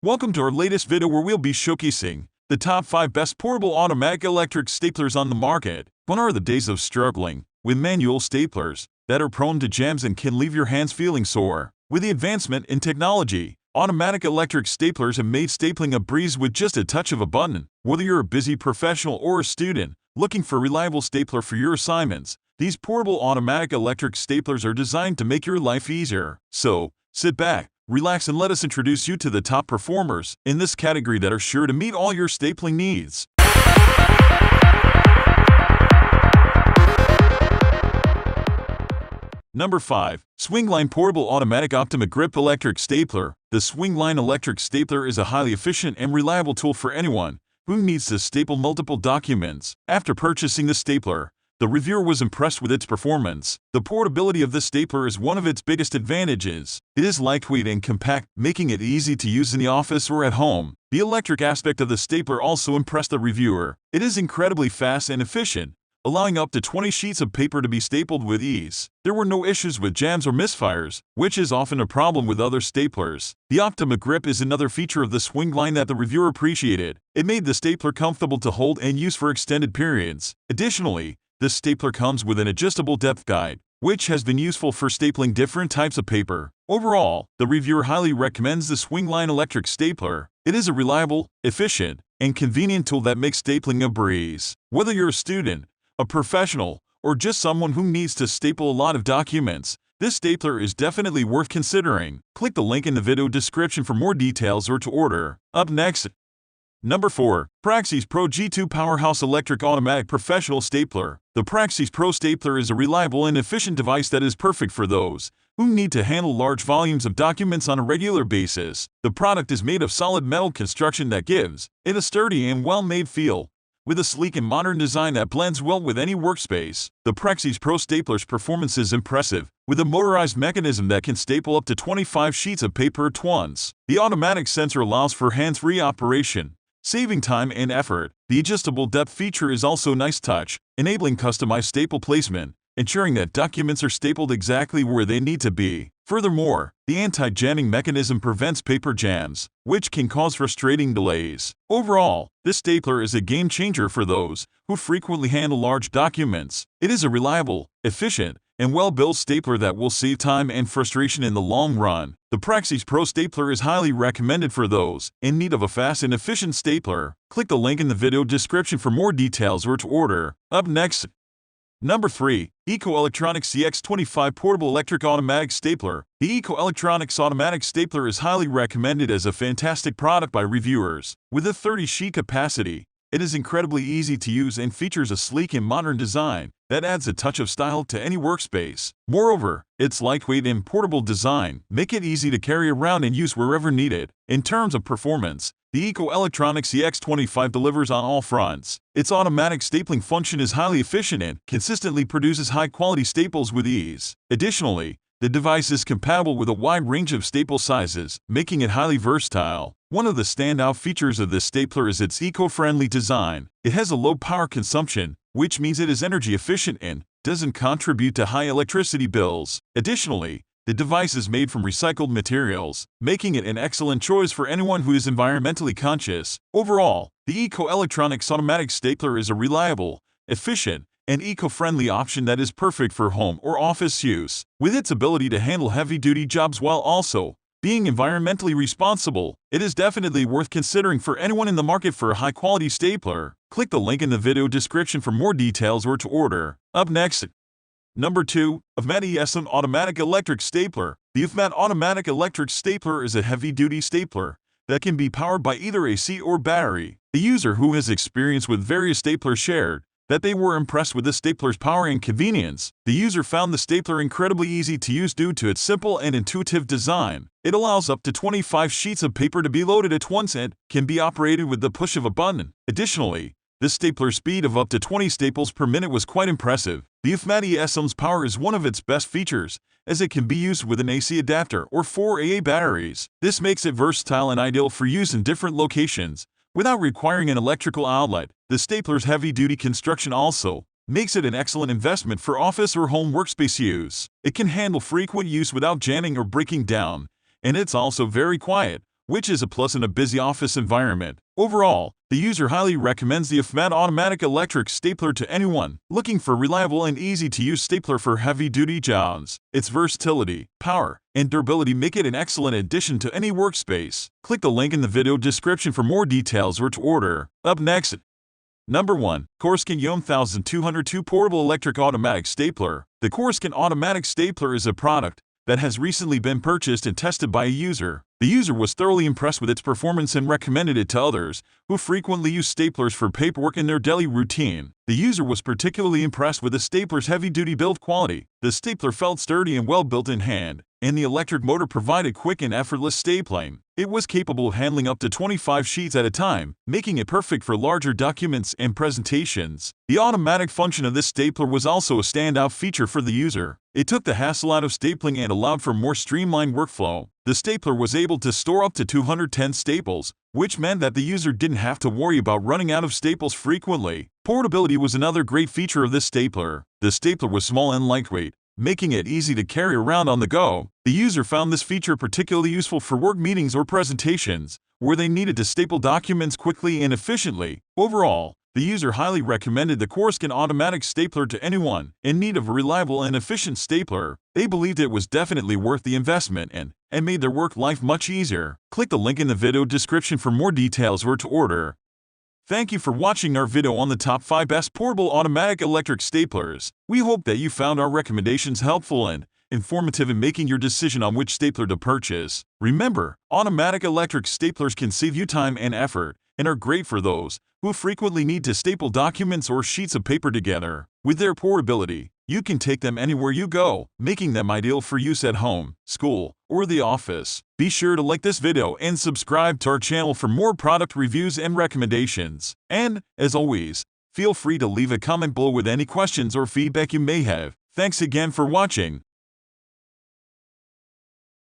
Welcome to our latest video where we'll be showcasing the top 5 best portable automatic electric staplers on the market. Gone are the days of struggling with manual staplers that are prone to jams and can leave your hands feeling sore. With the advancement in technology, automatic electric staplers have made stapling a breeze with just a touch of a button. Whether you're a busy professional or a student looking for a reliable stapler for your assignments, these portable automatic electric staplers are designed to make your life easier. So, sit back, relax, and let us introduce you to the top performers in this category that are sure to meet all your stapling needs. Number 5. Swingline Portable Automatic Optima Grip Electric Stapler. The Swingline electric stapler is a highly efficient and reliable tool for anyone who needs to staple multiple documents. After purchasing the stapler, the reviewer was impressed with its performance. The portability of this stapler is one of its biggest advantages. It is lightweight and compact, making it easy to use in the office or at home. The electric aspect of the stapler also impressed the reviewer. It is incredibly fast and efficient, allowing up to 20 sheets of paper to be stapled with ease. There were no issues with jams or misfires, which is often a problem with other staplers. The Optima Grip is another feature of the Swingline that the reviewer appreciated. It made the stapler comfortable to hold and use for extended periods. Additionally, this stapler comes with an adjustable depth guide, which has been useful for stapling different types of paper. Overall, the reviewer highly recommends the Swingline electric stapler. It is a reliable, efficient, and convenient tool that makes stapling a breeze. Whether you're a student, a professional, or just someone who needs to staple a lot of documents, this stapler is definitely worth considering. Click the link in the video description for more details or to order. Up next, Number 4. Praxis Pro G2 Powerhouse Electric Automatic Professional Stapler. The Praxis Pro stapler is a reliable and efficient device that is perfect for those who need to handle large volumes of documents on a regular basis. The product is made of solid metal construction that gives it a sturdy and well-made feel, with a sleek and modern design that blends well with any workspace. The Praxis Pro stapler's performance is impressive, with a motorized mechanism that can staple up to 25 sheets of paper at once. The automatic sensor allows for hands-free operation, saving time and effort. The adjustable depth feature is also a nice touch, enabling customized staple placement, ensuring that documents are stapled exactly where they need to be. Furthermore, the anti-jamming mechanism prevents paper jams, which can cause frustrating delays. Overall, this stapler is a game changer for those who frequently handle large documents. It is a reliable, efficient, and well-built stapler that will save time and frustration in the long run. The Praxis Pro stapler is highly recommended for those in need of a fast and efficient stapler. Click the link in the video description for more details or to order. Up next, Number 3. Eco Electronics CX25 Portable Electric Automatic Stapler. The Eco Electronics Automatic Stapler is highly recommended as a fantastic product by reviewers. With a 30-sheet capacity, it is incredibly easy to use and features a sleek and modern design that adds a touch of style to any workspace. Moreover, its lightweight and portable design make it easy to carry around and use wherever needed. In terms of performance, the Eco Electronics CX25 delivers on all fronts. Its automatic stapling function is highly efficient and consistently produces high-quality staples with ease. Additionally, the device is compatible with a wide range of staple sizes, making it highly versatile. One of the standout features of this stapler is its eco-friendly design. It has a low power consumption, which means it is energy efficient and doesn't contribute to high electricity bills. Additionally, the device is made from recycled materials, making it an excellent choice for anyone who is environmentally conscious. Overall, the Eco Electronics Automatic Stapler is a reliable, efficient, and eco-friendly option that is perfect for home or office use. With its ability to handle heavy-duty jobs while also being environmentally responsible, it is definitely worth considering for anyone in the market for a high-quality stapler. Click the link in the video description for more details or to order. Up next, Number 2. Avmat ESM Automatic Electric Stapler. The Avmat Automatic Electric Stapler is a heavy-duty stapler that can be powered by either AC or battery. The user who has experience with various staplers shared that they were impressed with the stapler's power and convenience. The user found the stapler incredibly easy to use due to its simple and intuitive design. It allows up to 25 sheets of paper to be loaded at once and can be operated with the push of a button. Additionally, the stapler's speed of up to 20 staples per minute was quite impressive. The Avmat ESM's power is one of its best features, as it can be used with an AC adapter or 4 AA batteries. This makes it versatile and ideal for use in different locations, without requiring an electrical outlet. The stapler's heavy-duty construction also makes it an excellent investment for office or home workspace use. It can handle frequent use without jamming or breaking down, and it's also very quiet, which is a plus in a busy office environment. Overall, the user highly recommends the AFMAT automatic electric stapler to anyone looking for a reliable and easy-to-use stapler for heavy-duty jobs. Its versatility, power, and durability make it an excellent addition to any workspace. Click the link in the video description for more details or to order. Up next, Number 1. Korskin Yom 1202 Portable Electric Automatic Stapler. The Korskin Automatic Stapler is a product that has recently been purchased and tested by a user. The user was thoroughly impressed with its performance and recommended it to others who frequently use staplers for paperwork in their daily routine. The user was particularly impressed with the stapler's heavy-duty build quality. The stapler felt sturdy and well built in hand, and the electric motor provided quick and effortless stapling. It was capable of handling up to 25 sheets at a time, making it perfect for larger documents and presentations. The automatic function of this stapler was also a standout feature for the user. It took the hassle out of stapling and allowed for more streamlined workflow. The stapler was able to store up to 210 staples, which meant that the user didn't have to worry about running out of staples frequently. Portability was another great feature of this stapler. The stapler was small and lightweight, making it easy to carry around on the go. The user found this feature particularly useful for work meetings or presentations, where they needed to staple documents quickly and efficiently. Overall, the user highly recommended the Korskin automatic stapler to anyone in need of a reliable and efficient stapler. They believed it was definitely worth the investment and made their work life much easier. Click the link in the video description for more details or to order. Thank you for watching our video on the top 5 best portable automatic electric staplers. We hope that you found our recommendations helpful and informative in making your decision on which stapler to purchase. Remember, automatic electric staplers can save you time and effort and are great for those who frequently need to staple documents or sheets of paper together. With their portability, you can take them anywhere you go, making them ideal for use at home, school, or the office. Be sure to like this video and subscribe to our channel for more product reviews and recommendations. And, as always, feel free to leave a comment below with any questions or feedback you may have. Thanks again for watching.